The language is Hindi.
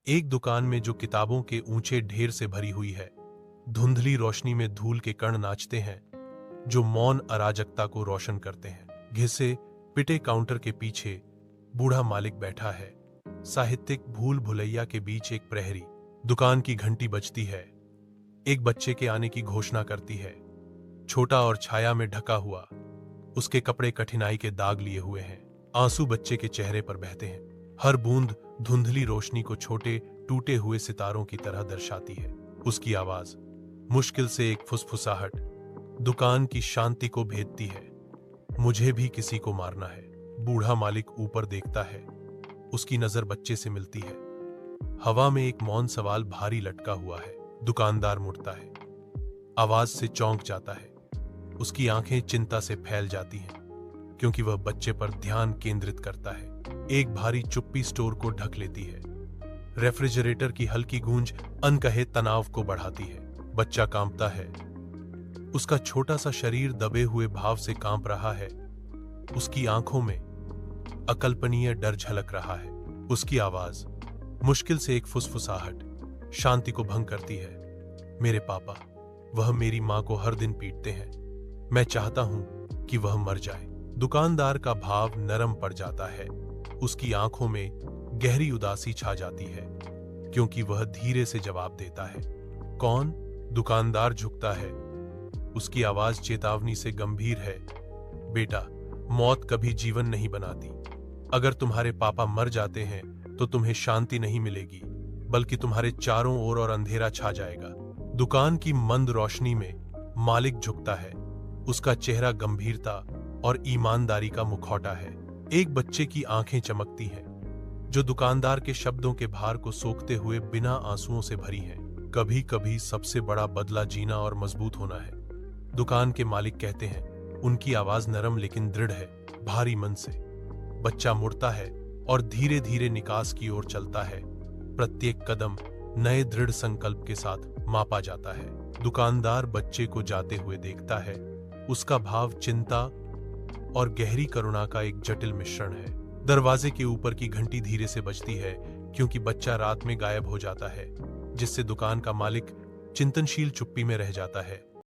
एक दुकान में जो किताबों के ऊंचे ढेर से भरी हुई है। धुंधली रोशनी में धूल के कण नाचते हैं जो मौन अराजकता को रोशन करते हैं। घिसे पिटे काउंटर के पीछे बूढ़ा मालिक बैठा है। साहित्यिक भूल भुलैया के बीच एक प्रहरी। दुकान की घंटी बजती है। एक बच्चे के आने की घोषणा करती है। छोटा और छाया में ढका हुआ, उसके कपड़े कठिनाई के दाग लिए हुए हैं। आंसू बच्चे के चेहरे पर बहते हैं। हर बूंद धुंधली रोशनी को छोटे टूटे हुए सितारों की तरह दर्शाती है। उसकी आवाज मुश्किल से एक फुसफुसाहट दुकान की शांति को भेदती है। मुझे भी किसी को मारना है। बूढ़ा मालिक ऊपर देखता है। उसकी नजर बच्चे से मिलती है। हवा में एक मौन सवाल भारी लटका हुआ है। दुकानदार मुड़ता है। आवाज से चौंक जाता है। उसकी आंखें चिंता से फैल जाती हैं क्योंकि वह बच्चे पर ध्यान केंद्रित करता है। एक भारी चुप्पी स्टोर को ढक लेती है। रेफ्रिजरेटर की हल्की गूंज अनकहे तनाव को बढ़ाती है। बच्चा कांपता है। उसका छोटा सा शरीर दबे हुए भाव से कांप रहा है। उसकी आंखों में अकल्पनीय डर झलक रहा है। उसकी आवाज मुश्किल से एक फुसफुसाहट शांति को भंग करती है। मेरे पापा, वह मेरी मां को हर दिन पीटते हैं। मैं चाहता हूं कि वह मर जाए। दुकानदार का भाव नरम पड़ जाता है। उसकी आंखों में गहरी उदासी छा जाती है क्योंकि वह धीरे से जवाब देता है। कौन? दुकानदार झुकता है। उसकी आवाज चेतावनी से गंभीर है। बेटा, मौत कभी जीवन नहीं बनाती। अगर तुम्हारे पापा मर जाते हैं तो तुम्हें शांति नहीं मिलेगी, बल्कि तुम्हारे चारों ओर और अंधेरा छा जाएगा। दुकान की मंद रोशनी में मालिक झुकता है। उसका चेहरा गंभीरता और ईमानदारी का मुखौटा है। एक बच्चे की आंखें चमकती हैं जो दुकानदार के शब्दों के भार को सोखते हुए बिना आंसुओं से भरी हैं। कभी कभी सबसे बड़ा बदला जीना और मजबूत होना है, दुकान के मालिक कहते हैं। उनकी आवाज नरम लेकिन दृढ़ है, भारी मन से। बच्चा मुड़ता है और धीरे धीरे निकास की ओर चलता है। प्रत्येक कदम नए दृढ़ संकल्प के साथ मापा जाता है। दुकानदार बच्चे को जाते हुए देखता है। उसका भाव चिंता और गहरी करुणा का एक जटिल मिश्रण है। दरवाजे के ऊपर की घंटी धीरे से बजती है क्योंकि बच्चा रात में गायब हो जाता है, जिससे दुकान का मालिक चिंतनशील चुप्पी में रह जाता है।